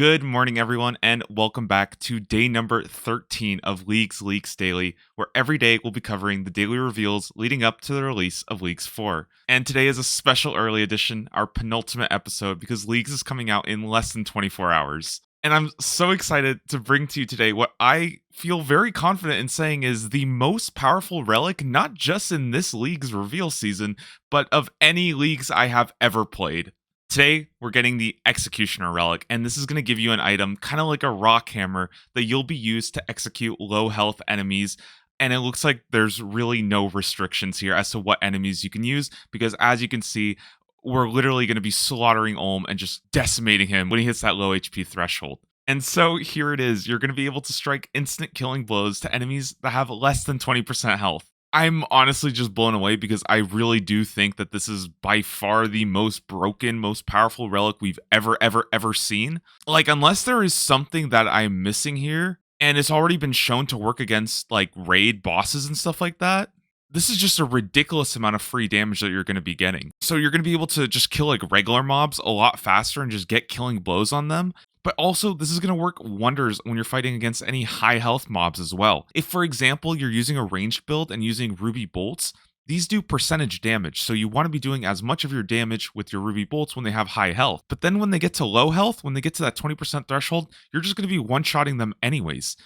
Good morning, everyone, and welcome back to day number 13 of Leagues Leaks Daily, where every day we'll be covering the daily reveals leading up to the release of Leagues 4. And today is a special early edition, our penultimate episode, because Leagues is coming out in less than 24 hours. And I'm so excited to bring to you today what I feel very confident in saying is the most powerful relic, not just in this League's reveal season, but of any Leagues I have ever played. Today, we're getting the Executioner Relic, and this is going to give you an item, kind of like a rock hammer, that you'll be used to execute low health enemies. And it looks like there's really no restrictions here as to what enemies you can use, because as you can see, we're literally going to be slaughtering Ulm and just decimating him when he hits that low HP threshold. And so here it is, you're going to be able to strike instant killing blows to enemies that have less than 20% health. I'm honestly just blown away because I really do think that this is by far the most broken, most powerful relic we've ever seen. Like, unless there is something that I'm missing here, and it's already been shown to work against, like, raid bosses and stuff like that, this is just a ridiculous amount of free damage that you're going to be getting. So you're going to be able to just kill, like, regular mobs a lot faster and just get killing blows on them. But also, this is going to work wonders when you're fighting against any high health mobs as well. If, for example, you're using a ranged build and using ruby bolts, these do percentage damage, so you want to be doing as much of your damage with your ruby bolts when they have high health. But then when they get to low health, when they get to that 20% threshold, you're just going to be one-shotting them anyways.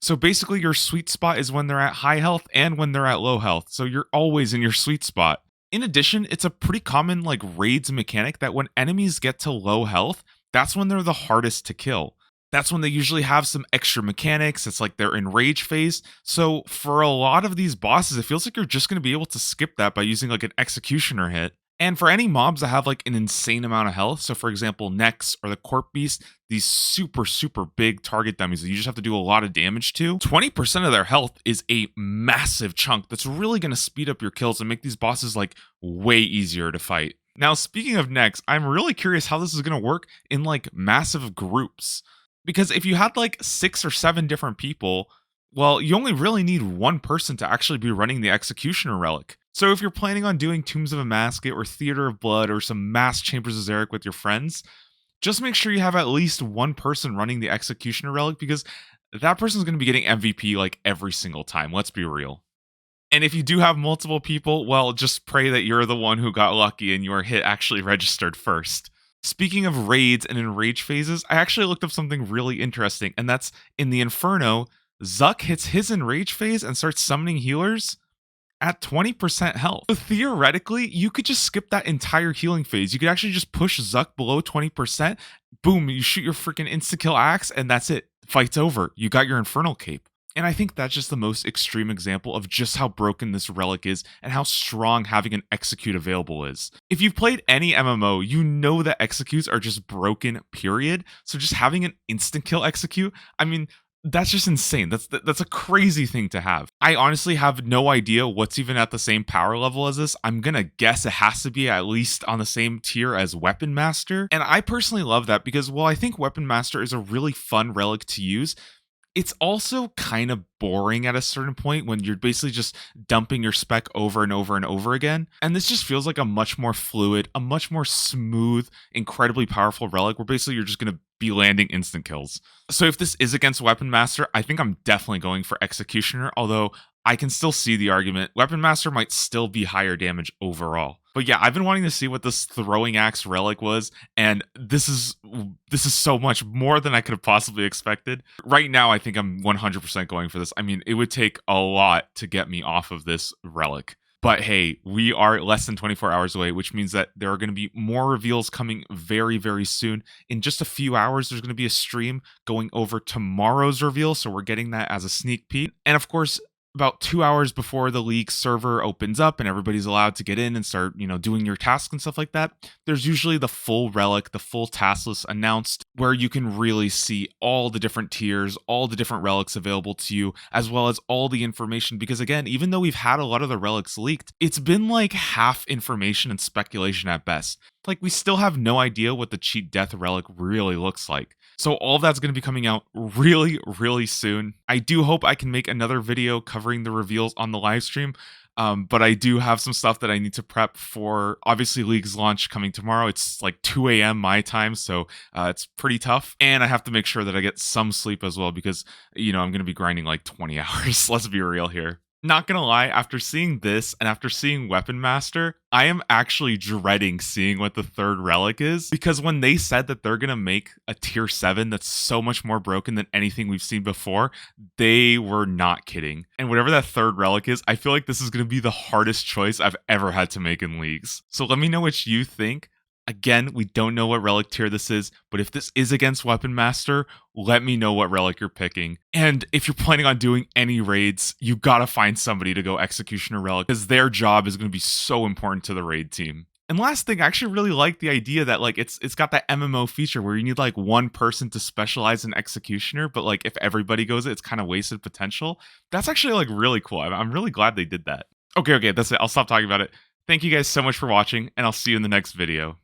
So basically, your sweet spot is when they're at high health and when they're at low health, so you're always in your sweet spot. In addition, it's a pretty common like raids mechanic that when enemies get to low health, that's when they're the hardest to kill. That's when they usually have some extra mechanics. It's like their enrage phase. So for a lot of these bosses, it feels like you're just going to be able to skip that by using like an executioner hit. And for any mobs that have like an insane amount of health, so for example, Nex or the Corp Beast, these super big target dummies that you just have to do a lot of damage to, 20% of their health is a massive chunk that's really going to speed up your kills and make these bosses like way easier to fight. Now, speaking of Nex, I'm really curious how this is going to work in like massive groups. Because if you had like 6 or 7 different people, well, you only really need one person to actually be running the Executioner Relic. So if you're planning on doing Tombs of Amasket or Theater of Blood or some mass Chambers of Xeric with your friends, just make sure you have at least one person running the Executioner Relic, because that person's going to be getting MVP like every single time. Let's be real. And if you do have multiple people, well, just pray that you're the one who got lucky and your hit actually registered first. Speaking of raids and enrage phases, I actually looked up something really interesting, and that's in the Inferno, Zuck hits his enrage phase and starts summoning healers at 20% health. So theoretically, you could just skip that entire healing phase. You could actually just push Zuck below 20%, boom, you shoot your freaking insta-kill axe, and that's it. Fight's over. You got your Infernal Cape. And I think that's just the most extreme example of just how broken this relic is and how strong having an execute available is. If you've played any MMO, you know that executes are just broken, period. So just having an instant kill execute, I mean, that's just insane. That's a crazy thing to have. I honestly have no idea what's even at the same power level as this. I'm gonna guess it has to be at least on the same tier as Weapon Master. And I personally love that because while I think Weapon Master is a really fun relic to use, it's also kind of boring at a certain point when you're basically just dumping your spec over and over and over again. And this just feels like a much more fluid, a much more smooth, incredibly powerful relic where basically you're just going to be landing instant kills. So if this is against Weapon Master, I think I'm definitely going for Executioner, although I can still see the argument. Weapon Master might still be higher damage overall. But yeah, I've been wanting to see what this throwing axe relic was, and this is so much more than I could have possibly expected. Right now, I think I'm 100% going for this. I mean, it would take a lot to get me off of this relic. But hey, we are less than 24 hours away, which means that there are going to be more reveals coming very soon. In just a few hours, there's going to be a stream going over tomorrow's reveal, so we're getting that as a sneak peek. And of course, about 2 hours before the league server opens up and everybody's allowed to get in and start, doing your tasks and stuff like that, there's usually the full relic, the full task list announced, where you can really see all the different tiers, all the different relics available to you, as well as all the information. Because again, even though we've had a lot of the relics leaked, it's been like half information and speculation at best. Like, we still have no idea what the cheat death relic really looks like. So all of that's going to be coming out really soon. I do hope I can make another video covering the reveals on the live stream. But I do have some stuff that I need to prep for. Obviously, League's launch coming tomorrow. It's like 2 a.m. my time, so it's pretty tough. And I have to make sure that I get some sleep as well because, I'm going to be grinding like 20 hours. Let's be real here. Not gonna lie, after seeing this and after seeing Weapon Master, I am actually dreading seeing what the third relic is, because when they said that they're gonna make a tier 7 that's so much more broken than anything we've seen before, they were not kidding. And whatever that third relic is, I feel like this is gonna be the hardest choice I've ever had to make in Leagues. So let me know what you think. Again, we don't know what relic tier this is, but if this is against Weapon Master, let me know what relic you're picking. And if you're planning on doing any raids, you gotta find somebody to go Executioner Relic, because their job is gonna be so important to the raid team. And last thing, I actually really like the idea that like it's got that MMO feature where you need like one person to specialize in Executioner, but like if everybody goes it's kind of wasted potential. That's actually like really cool. I'm really glad they did that. Okay, that's it. I'll stop talking about it. Thank you guys so much for watching, and I'll see you in the next video.